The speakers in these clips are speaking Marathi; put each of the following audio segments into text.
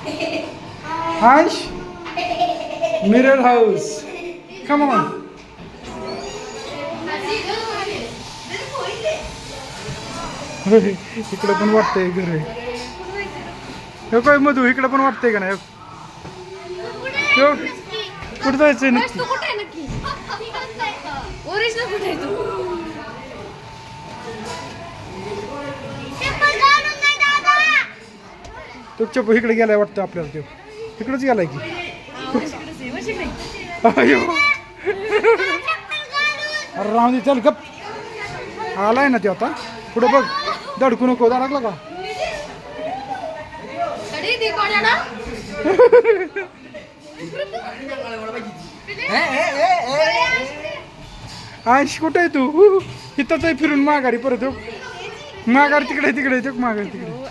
Ansh, mirror house. Come on. इकडे पण वाटतंय घर आहे. हे काय मधू इकडे पण वाटतंय का नाही? कुठं जायचंय नक्की? तो चप्पल इकडे गेलाय वाटतं आपल्याला. तो इकडेच गेलाय की. अयो. अरे राहून दे, चल गप. आलाय ना ते आता. पुढे बघ, धडकू नको. धडकला का? आयश कुठे आहे तू? इथंच आहे फिरून माघारी परत. माघार तिकडे तिकडे माघार तिकडे.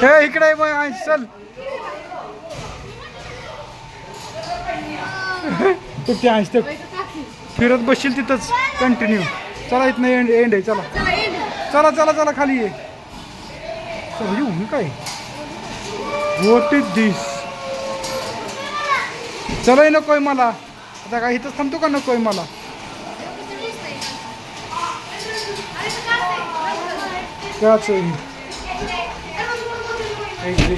हे इकडे आहे मग आयश, चल. ते आयश तर फिरत बसशील तिथंच कंटिन्यू. चला इथनं एंड आहे. चला चला चला चला खाली ये. चला येऊ मी काय. व्हॉट इज दिस? चलाय नकोय मला आता. काय इथंच थांबतो का नकोय मला? काच